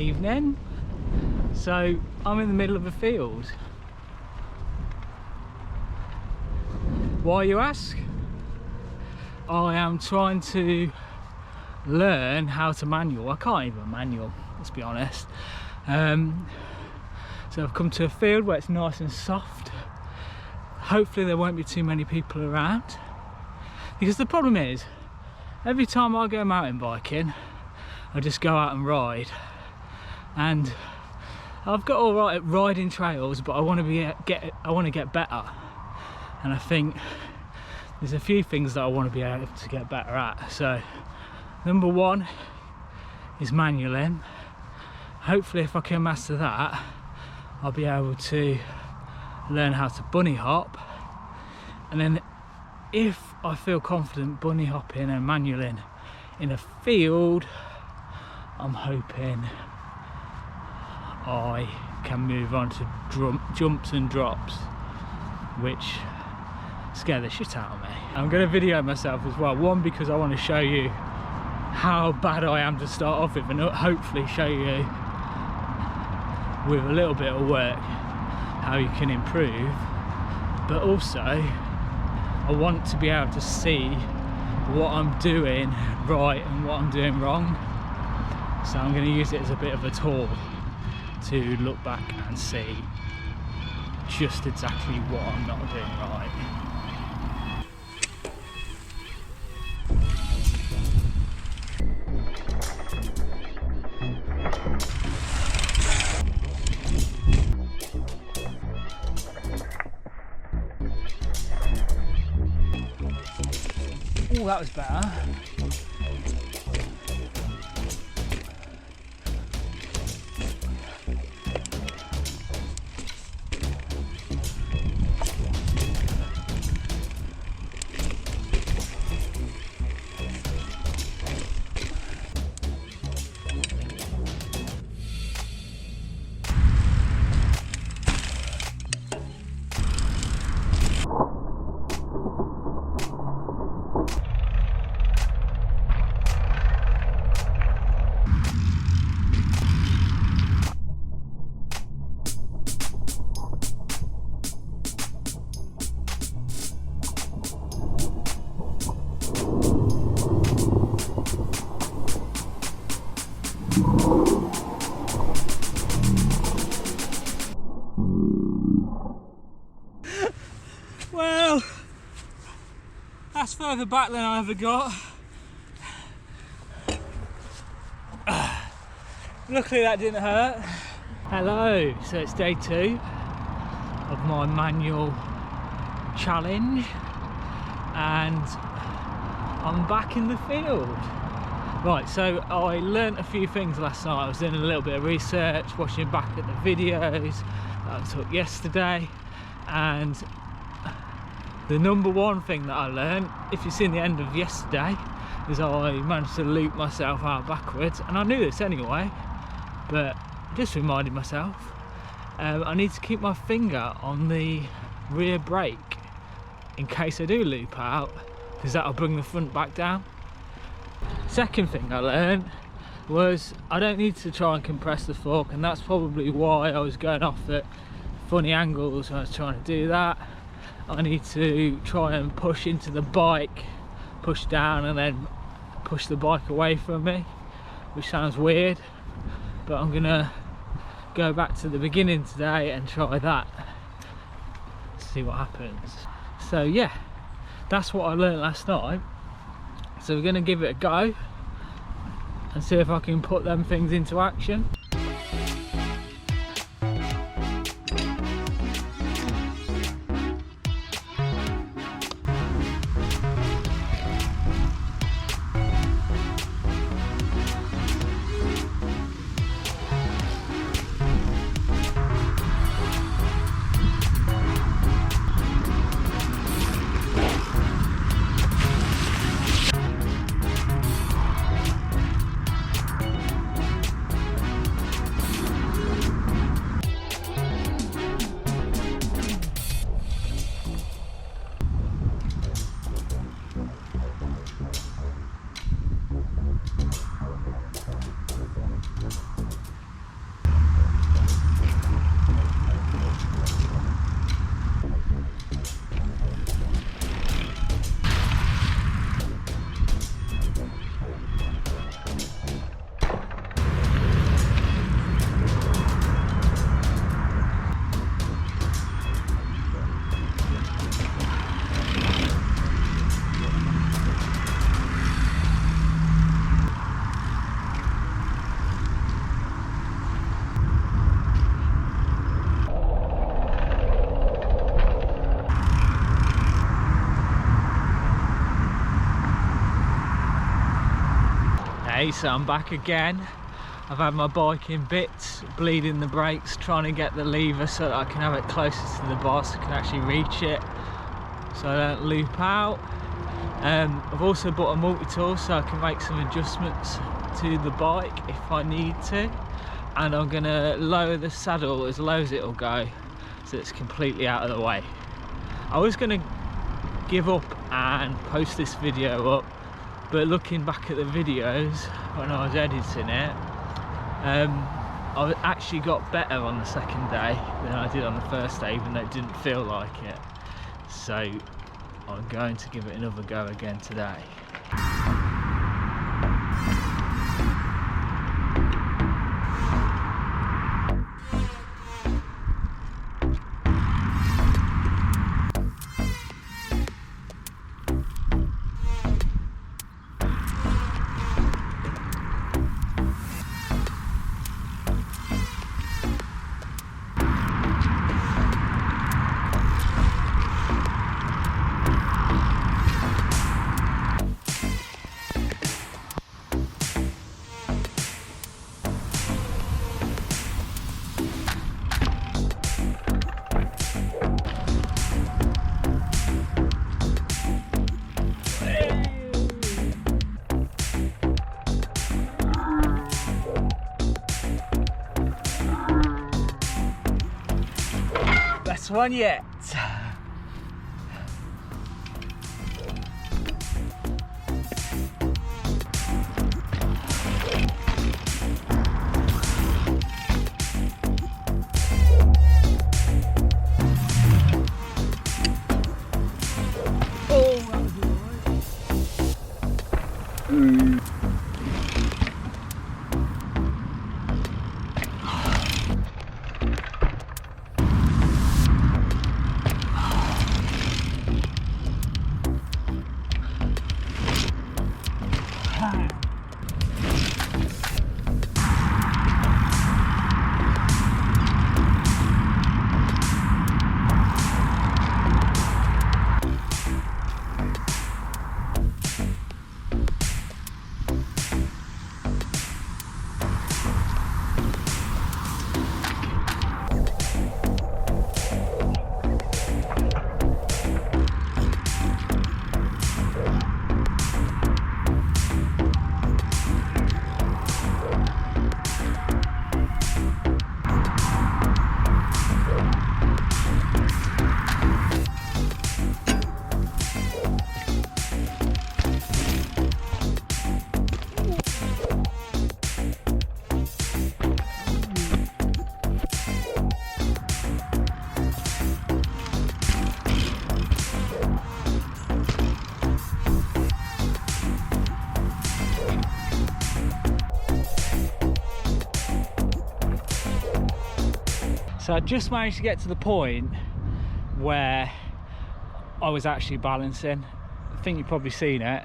evening. So I'm in the middle of a field. Why, you ask? I am trying to learn how to manual. I can't even manual, let's be honest. So I've come to a field where it's nice and soft. Hopefully there won't be too many people around, because the problem is, every time I go mountain biking, I just go out and ride, and I've got all right at riding trails, but I want to get better, and I think there's a few things that I want to be able to get better at. So number one is manualing. Hopefully if I can master that, I'll be able to learn how to bunny hop, and then if I feel confident bunny hopping and manualing in a field, I'm hoping I can move on to jumps and drops, which scare the shit out of me. I'm going to video myself as well, one because I want to show you how bad I am to start off with, and hopefully show you with a little bit of work how you can improve, but also I want to be able to see what I'm doing right and what I'm doing wrong. So I'm going to use it as a bit of a tool to look back and see just exactly what I'm not doing right. Oh, that was better. Well, that's further back than I ever got. Luckily that didn't hurt. Hello, so it's day 2 of my manual challenge, and I'm back in the field. Right, so I learnt a few things last night. I was doing a little bit of research, watching back at the videos that I took yesterday, and the number one thing that I learned, if you've seen the end of yesterday, is I managed to loop myself out backwards, and I knew this anyway, but just reminded myself, I need to keep my finger on the rear brake in case I do loop out, because that'll bring the front back down. Second thing I learned was I don't need to try and compress the fork, and that's probably why I was going off at funny angles when I was trying to do that. I need to try and push into the bike, push down and then push the bike away from me, which sounds weird, but I'm gonna go back to the beginning today and try that, see what happens. So yeah, that's what I learned last night, so we're gonna give it a go and see if I can put them things into action. today, so I'm back again. I've had my bike in bits, bleeding the brakes, trying to get the lever so that I can have it closest to the bar so I can actually reach it, so I don't loop out. I've also bought a multi-tool so I can make some adjustments to the bike if I need to, and I'm going to lower the saddle as low as it'll go so it's completely out of the way. I was going to give up and post this video up, but looking back at the videos when I was editing it, I actually got better on the second day than I did on the first day, even though it didn't feel like it. So I'm going to give it another go again today. Best one yet. Oh, that was alright. So I just managed to get to the point where I was actually balancing. I think you've probably seen it.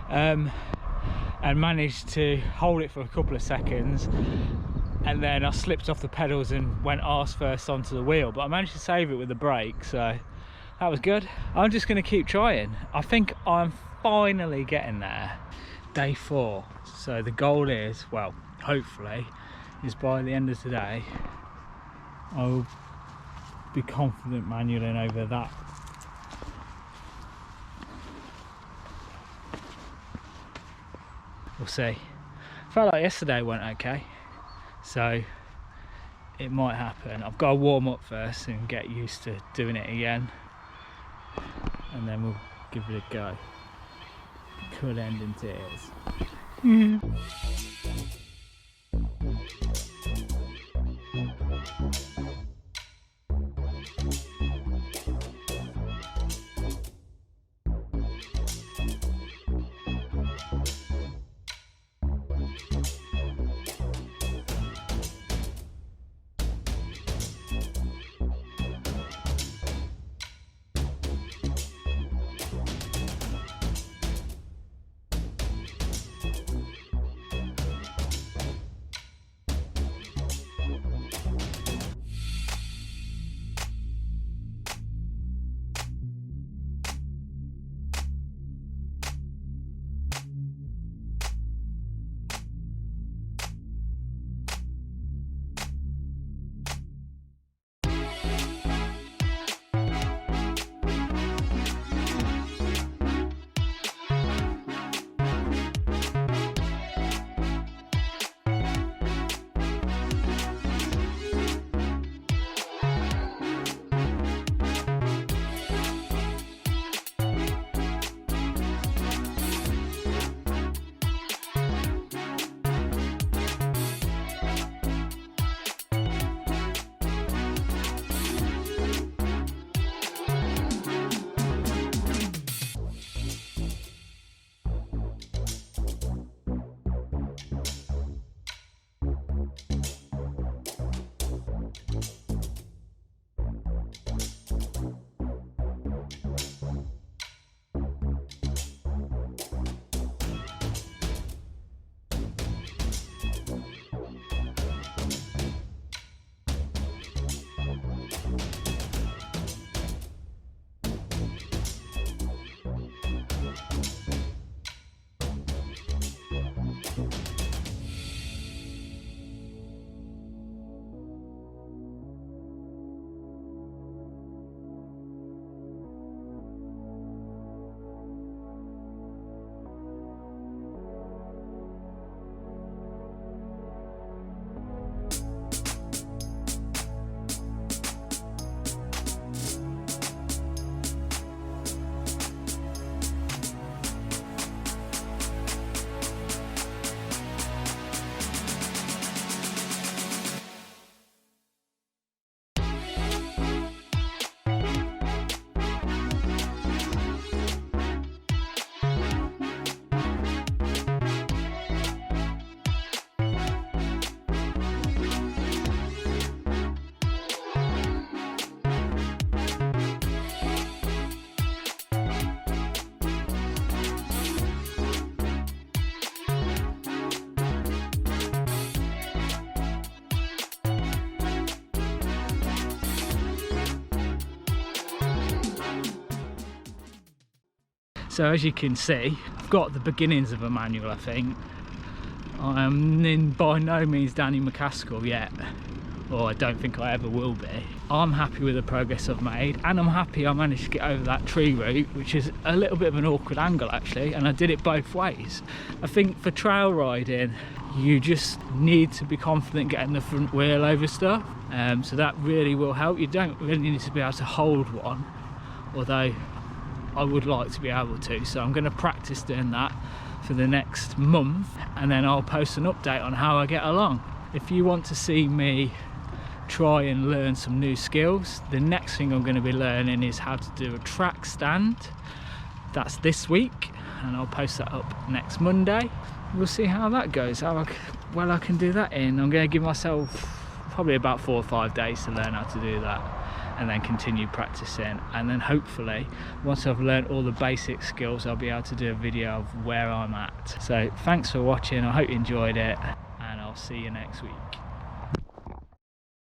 And managed to hold it for a couple of seconds, and then I slipped off the pedals and went arse first onto the wheel, but I managed to save it with the brake, so that was good. I'm just going to keep trying. I think I'm finally getting there. Day 4. So the goal is, well, hopefully, is by the end of today I'll be confident manualing over that. We'll see. Felt like yesterday went okay, so it might happen. I've got to warm up first and get used to doing it again, and then we'll give it a go. It could end in tears. So as you can see, I've got the beginnings of a manual, I think. I am by no means Danny McCaskill yet, or I don't think I ever will be. I'm happy with the progress I've made, and I'm happy I managed to get over that tree route, which is a little bit of an awkward angle actually, and I did it both ways. I think for trail riding, you just need to be confident getting the front wheel over stuff, so that really will help. You don't really need to be able to hold one, although I would like to be able to, so I'm going to practice doing that for the next month, and then I'll post an update on how I get along. If you want to see me try and learn some new skills, the next thing I'm going to be learning is how to do a track stand. That's this week, and I'll post that up next Monday. We'll see how that goes, how well I can do that in. I'm going to give myself probably about 4 or 5 days to learn how to do that, and then continue practicing, and then hopefully once I've learned all the basic skills, I'll be able to do a video of where I'm at. So thanks for watching, I hope you enjoyed it, and I'll see you next week.